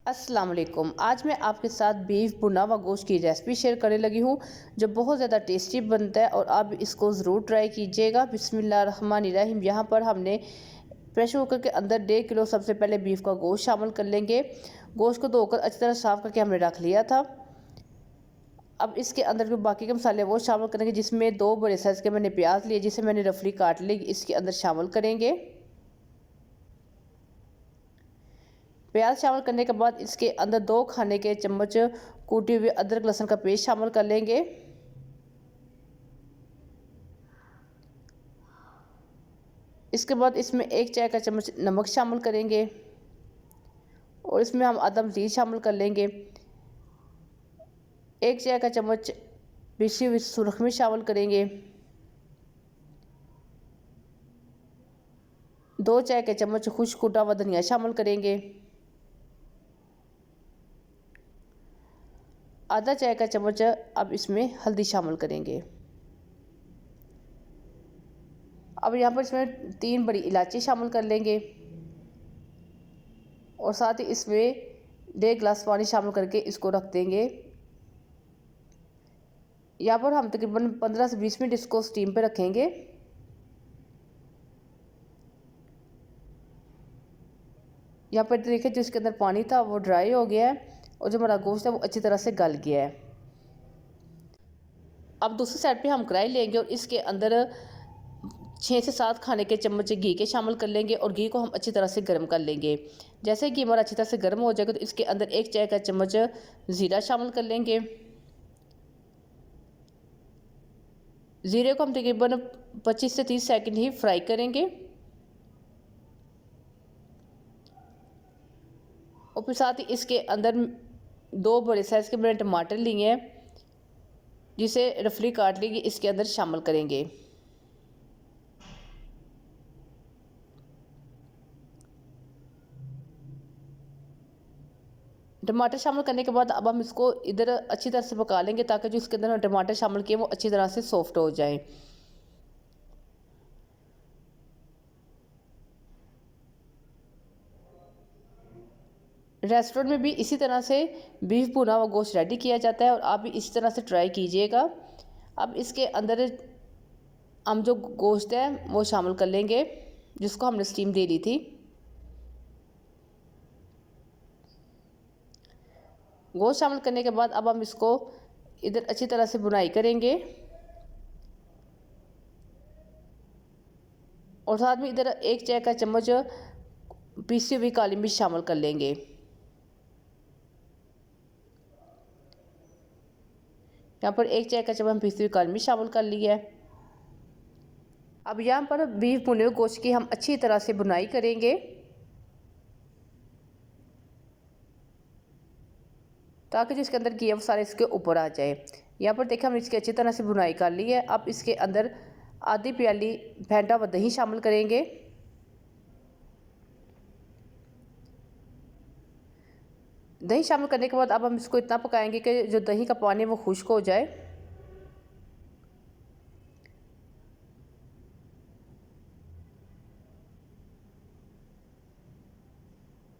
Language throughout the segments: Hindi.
अस्सलाम वालेकुम। आज मैं आपके साथ बीफ भुना व गोश्त की रेसिपी शेयर करने लगी हूँ जो बहुत ज़्यादा टेस्टी बनता है और आप इसको ज़रूर ट्राई कीजिएगा। बिस्मिल्लाहिर्रहमानिर्रहीम। यहाँ पर हमने प्रेशर कुकर के अंदर 1.5 किलो सबसे पहले बीफ का गोश्त शामिल कर लेंगे। गोश्त को धोकर अच्छी तरह साफ़ करके हमने रख लिया था। अब इसके अंदर जो बाकी के मसाले वो शामिल करेंगे, जिसमें 2 बड़े साइज़ के मैंने प्याज लिए जिसे मैंने रफली काट ली, इसके अंदर शामिल करेंगे। प्याज शामिल करने के बाद इसके अंदर 2 खाने के चम्मच कूटी हुई अदरक लहसुन का पेस्ट शामिल कर लेंगे। इसके बाद इसमें 1 चाय का चम्मच नमक शामिल करेंगे और इसमें हम आधा मज़ीद शामिल कर लेंगे। 1 चाय का चम्मच पिसी हुई सुरख मिर्च शामिल करेंगे। 2 चाय के चम्मच खुश्क कूटा हुआ धनिया शामिल करेंगे। आधा चाय का चम्मच अब इसमें हल्दी शामिल करेंगे। अब यहाँ पर इसमें 3 बड़ी इलायची शामिल कर लेंगे और साथ ही इसमें 1.5 गिलास पानी शामिल करके इसको रख देंगे। यहाँ पर हम तकरीबन 15 से 20 मिनट इसको स्टीम पे रखेंगे। यहाँ पर देखिए जो इसके अंदर पानी था वो ड्राई हो गया है और जो हमारा गोश्त है वो अच्छी तरह से गल गया है। अब दूसरी साइड पे हम कढ़ाई लेंगे और इसके अंदर 6 से 7 खाने के चम्मच घी के शामिल कर लेंगे और घी को हम अच्छी तरह से गर्म कर लेंगे। जैसे घी हमारा अच्छी तरह से गर्म हो जाएगा तो इसके अंदर 1 चाय का चम्मच ज़ीरा शामिल कर लेंगे। ज़ीरे को हम तकरीबन 25 से 30 सेकंड ही फ्राई करेंगे और फिर साथ ही इसके अंदर 2 बड़े साइज़ के मैंने टमाटर लिए हैं जिसे रफली काट लेंगे, इसके अंदर शामिल करेंगे। टमाटर शामिल करने के बाद अब हम इसको इधर अच्छी तरह से पका लेंगे ताकि जो इसके अंदर टमाटर शामिल किए वो अच्छी तरह से सॉफ्ट हो जाए। रेस्टोरेंट में भी इसी तरह से बीफ भुना हुआ गोश्त रेडी किया जाता है और आप भी इसी तरह से ट्राई कीजिएगा। अब इसके अंदर हम जो गोश्त है वो शामिल कर लेंगे जिसको हमने स्टीम दे दी थी। गोश्त शामिल करने के बाद अब हम इसको इधर अच्छी तरह से भुनाई करेंगे और साथ में इधर 1 चाय का चम्मच पीसी हुई काली मिर्च शामिल कर लेंगे। यहाँ पर 1 चाय का चम्मच पीसी हुई काली मिर्च शामिल कर लिया है। अब यहाँ पर बीफ भुने हुए गोश्त की हम अच्छी तरह से भुनाई करेंगे ताकि जो इसके अंदर घी है वो सारे इसके ऊपर आ जाए। यहाँ पर देखिए हम इसकी अच्छी तरह से भुनाई कर ली है। अब इसके अंदर आधी प्याली फेंटा व दही शामिल करेंगे। दही शामिल करने के बाद अब हम इसको इतना पकाएंगे कि जो दही का पानी है वो खुश्क हो जाए।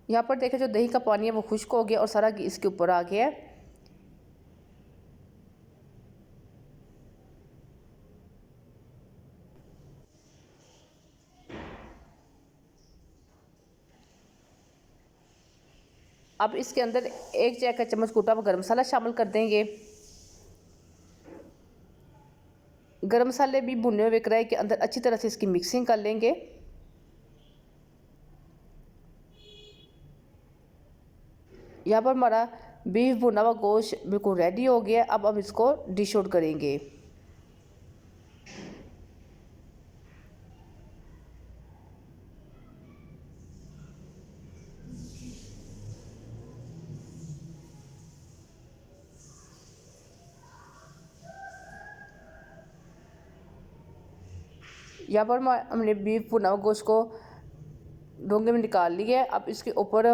यहाँ पर देखिए जो दही का पानी है वो खुश्क हो गया और सारा घी इसके ऊपर आ गया है। अब इसके अंदर 1 चाय का चम्मच कूटा हुआ गरम मसाला शामिल कर देंगे। गरम मसाले भी भुने हुए कढ़ाई के अंदर अच्छी तरह से इसकी मिक्सिंग कर लेंगे। यहाँ पर हमारा बीफ भुना हुआ गोश्त बिल्कुल रेडी हो गया। अब हम इसको डिश आउट करेंगे। यहाँ पर हमने बीफ भुना हुआ गोश्त को डोंगे में निकाल लिया है। अब इसके ऊपर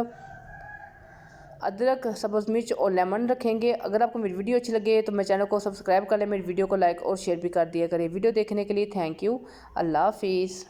अदरक, सब्ज़ मिर्च और लेमन रखेंगे। अगर आपको मेरी वीडियो अच्छी लगे तो मेरे चैनल को सब्सक्राइब कर लें, मेरी वीडियो को लाइक और शेयर भी कर दिया करें। वीडियो देखने के लिए थैंक यू। अल्लाह हाफिज़।